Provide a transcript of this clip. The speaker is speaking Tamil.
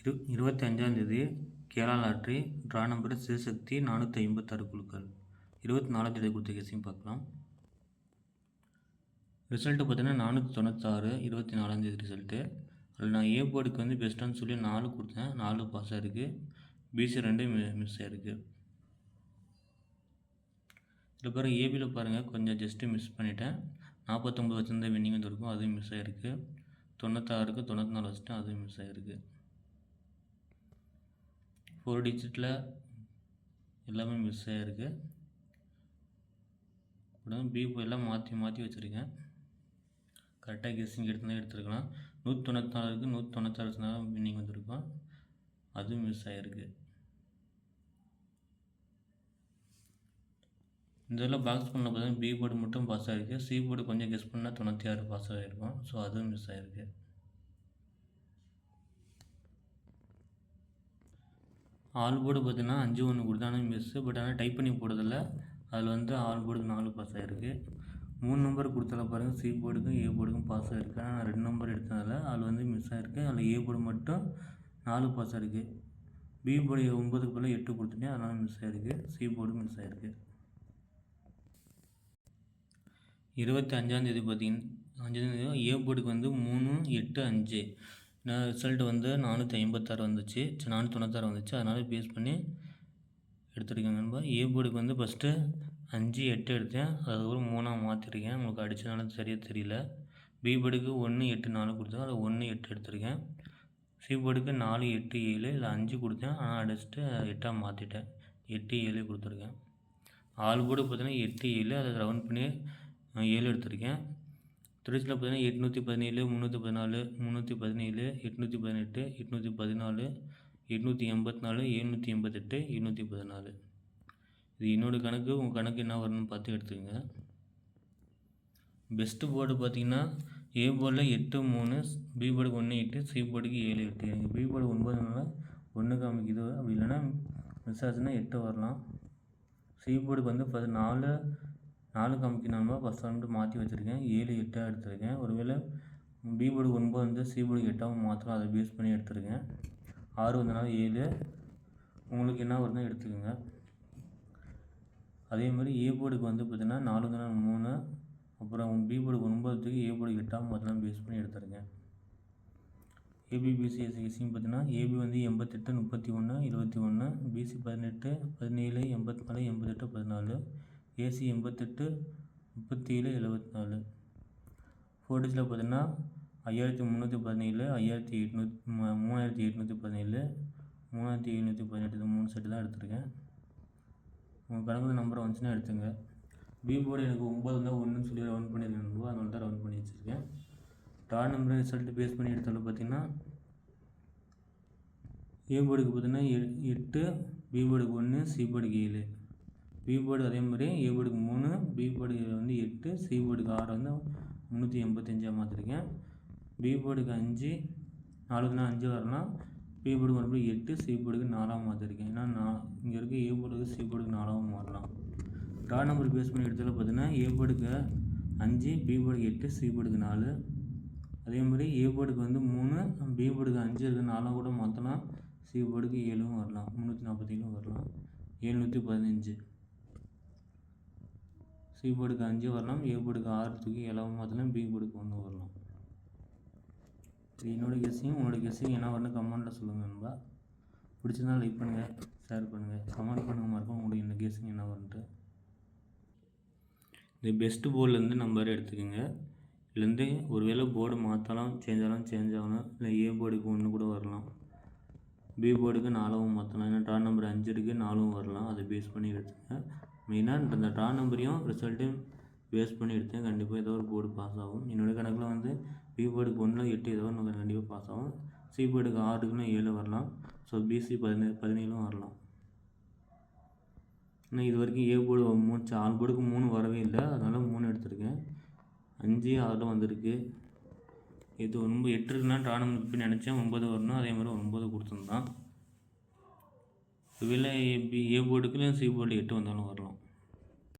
25 Kerala lottery draw number Sivasakthi 456 குழுக்கள். 24 கொடுத்த கேஸையும் பார்க்கலாம். ரிசல்ட்டு பார்த்தீங்கன்னா 496 24 ரிசல்ட்டு. அதில் நான் ஏ போர்டுக்கு வந்து பெஸ்ட்டான்னு சொல்லி 4 கொடுத்தேன். 4 பாஸ் ஆகிருக்கு. பிசி 2 மிஸ் ஆகிருக்கு. இதில் பாருங்கள், ஏபியில் பாருங்கள் கொஞ்சம் ஜஸ்ட்டு மிஸ் பண்ணிட்டேன். 49 வச்சுருந்த வின்னிங் வந்து இருக்கும், அதுவும் மிஸ் ஆகிருக்கு. 96க்கு 94 வச்சுட்டேன், அதுவும் மிஸ் ஆகிருக்கு. 4 டிஜிட்டில் எல்லாமே மிஸ் ஆகிருக்கு. அப்புறம் பி எல்லாம் மாற்றி வச்சுருக்கேன். கரெக்டாக கெஸ்ஸிங் எடுத்துருக்கலாம். 194க்கு 196 வின்னிங் வந்துருக்கும், அதுவும் மிஸ் ஆகிருக்கு. இந்த இதில் பாக்ஸ் பண்ண பார்த்தீங்கன்னா பி போர்டு மட்டும் பாஸ் ஆகிருக்கு. சி போர்டு கொஞ்சம் கெஸ் பண்ணால் 96 பாஸ் ஆகிருக்கும். ஸோ அதுவும் மிஸ் ஆகிருக்கு. ஆல் போர்டு பார்த்தீங்கன்னா 5-1 கொடுத்தாலும் மிஸ்ஸு. பட் ஆனால் டைப் பண்ணி போடுறதில்ல. அதில் வந்து ஆல் போர்டுக்கு 4 பாஸ் ஆகிருக்கு. 3 நம்பர் கொடுத்தால பாருங்கள், சி போர்டுக்கும் ஏ போர்டுக்கும் பாஸ் ஆகிருக்கு. ஆனால் நான் 2 நம்பர் எடுத்ததில் அதில் வந்து மிஸ் ஆகிருக்கு. அதில் ஏ போர்டு மட்டும் 4 பாஸ் ஆகிருக்கு. பி போர்டு 9க்கு பதில் 8 கொடுத்துட்டேன், அதனால் மிஸ் ஆகிருக்கு. சி போர்டு மிஸ் ஆகிருக்கு. 25 பார்த்தீங்கன்னா ஏ போர்டுக்கு வந்து 3, 8, 5 நான் ரிசல்ட்டு வந்து 456 வந்துச்சு. 496 வந்துச்சு. அதனால் பேஸ் பண்ணி எடுத்துருக்கேன் நண்பா. ஏ போர்டுக்கு வந்து ஃபஸ்ட்டு 5, 8 எடுத்தேன். அதுக்கப்புறம் 3 மாற்றிருக்கேன். உங்களுக்கு அடிச்சதுனால சரியாக தெரியல. பி போர்டுக்கு 1, 8, 4 கொடுத்தேன். அதில் 1, 8 எடுத்திருக்கேன். சி போர்டுக்கு 4, 8, 7 இல்லை 5 கொடுத்தேன். ஆனால் அடிச்சுட்டு 8 மாற்றிட்டேன். 8, 7 கொடுத்துருக்கேன். ஆல் போர்டு பார்த்தீங்கன்னா 8, 7 அதை ரவுண்ட் பண்ணி 7 எடுத்திருக்கேன். திருச்சியில் பார்த்தீங்கன்னா 817, 314, 317, 818, 814, 884, 788, 714. இது என்னோடய கணக்கு. உங்கள் கணக்கு என்ன வரணும்னு பார்த்து எடுத்துக்கோங்க. பெஸ்ட்டு போர்டு பார்த்தீங்கன்னா ஏ போர்டில் 8, 3, பி போர்டுக்கு 1, 8, சி போர்டுக்கு 7, 8. எனக்கு பி போர்டு 9 1 காமிக்குது. அப்படி இல்லைன்னா மிஸ் ஆச்சுன்னா 8 வரலாம். சி போர்டுக்கு வந்து 4 காமிக்கணும்னா ஃபஸ்ட் வந்து மாற்றி வச்சுருக்கேன். 7, 8 எடுத்திருக்கேன். ஒருவேளை பி போர்டு 9 வந்து சி போர்டு 8 மாத்திரம் அதை பேஸ் பண்ணி எடுத்திருக்கேன். 6 வந்தனால 7. உங்களுக்கு என்ன வருதுன்னு எடுத்துக்கோங்க. அதே மாதிரி ஏ போர்டுக்கு வந்து பார்த்தீங்கன்னா 4 வந்தனால 3, அப்புறம் பி போர்டுக்கு 9க்கு ஏ போர்டு 8 மாத்திரம் பேஸ் பண்ணி எடுத்திருக்கேன். ஏபிபிசி எஸ்சியும் பார்த்தீங்கன்னா ஏபி வந்து 88, 31, 21, பிசி 18, 17, 84, 88, 14, ஏசி 88, 37, 74. 4 டிஜிட்டில் பார்த்தீங்கன்னா 5317, 3817, 3718 இது 3 செட்டு தான் எடுத்திருக்கேன். உங்கள் கணக்கு நம்பர் வந்துச்சுன்னா எடுத்துங்க. பி போர்டு எனக்கு 9 தான் 1ன்னு சொல்லி ரவுண்ட் பண்ணியிருக்கேன். அதனால தான் ரவுண்ட் பண்ணி வச்சுருக்கேன். ட்ரா நம்பர் ரிசல்ட்டு பேஸ் பண்ணி எடுத்தாலும் பார்த்தீங்கன்னா ஏ போர்டுக்கு பார்த்தீங்கன்னா 8, பி போர்டுக்கு 1, சி போர்டுக்கு 7. பி போர்டு அதே மாதிரி ஏ போர்டுக்கு 3, பி போர்டுக்கு வந்து 8, சி போர்டுக்கு 6 வந்து 385 மாற்றிருக்கேன். பி போர்டுக்கு 5, 4க்கு 5 வரலாம். பி போர்டுக்கு மறுபடியும் 8, சி போர்டுக்கு 4 மாற்றிருக்கேன். ஏன்னா நான் இங்கே இருக்க ஏ போர்டுக்கு சி போர்டுக்கு 4 மாறலாம். ட்ரா நம்பர் பேஸ் பண்ணி எடுத்தால பார்த்தீங்கன்னா ஏ போர்டுக்கு 5, பி போர்டுக்கு 8, சி போர்டுக்கு 4. அதே மாதிரி ஏ போர்டுக்கு வந்து 3, பி போர்டுக்கு 5 இருக்குது 4 கூட மாற்றலாம். சி போர்டுக்கு 7 வரலாம். 347 வரலாம். 715. சி போர்டுக்கு 5 வரலாம். ஏ போர்டுக்கு 6 தூக்கி 7 மாற்றலாம். பி போர்டுக்கு 1 வரலாம். என்னோடய கெஸ்ஸிங் உங்களோட கெஸ்ஸிங் என்ன வரணும் கமெண்ட்டில் சொல்லுங்கள் நண்பா. பிடிச்சிருந்தாலும் லைக் பண்ணுங்கள், ஷேர் பண்ணுங்கள், கமெண்ட் பண்ணுங்கள். மறக்காம உங்களுக்கு இந்த கெஸ்ஸிங் என்ன வரும்ன்ட்டு. இந்த பெஸ்ட்டு போர்ட்லேருந்து நம்பர் எடுத்துக்கோங்க. இதுலேருந்து ஒருவேளை போர்டு மாற்றலாம், சேஞ்ச் ஆகலாம். இல்லை ஏ போர்டுக்கு 1 கூட வரலாம். பி போர்டுக்கு 4 மாற்றலாம். ஏன்னா ட்ரா நம்பர் 5 இருக்குது, 4 வரலாம். அதை பேஸ் பண்ணி எடுத்துங்க. மெயினாக இந்த ட்ரா நம்பரையும் ரிசல்ட்டையும் பேஸ் பண்ணி எடுத்தேன். கண்டிப்பாக ஏதோ ஒரு போர்டு பாஸ் ஆகும். என்னோடய கணக்கில் வந்து பி போர்டுக்கு 1, 8 ஏதோ ஒன்று கண்டிப்பாக பாஸ் ஆகும். சி போர்டுக்கு 6க்குன்னா 7 வரலாம். ஸோ பிசி 17 வரலாம். ஆனால் இது வரைக்கும் ஏ போர்டு 3, ஆல் போர்டுக்கு 3 வரவே இல்லை. அதனால் 3 எடுத்திருக்கேன். 5, 6 வந்திருக்கு. இது 9, 8 இருக்குன்னா ட்ரா நம்பர் இப்போ நினச்சேன் 9 வரணும். அதே மாதிரி 9 கொடுத்துருந்தான். ஒருவேளை ஏ போர்டுக்கு சி போர்டு 8 வந்தாலும் வரலாம்.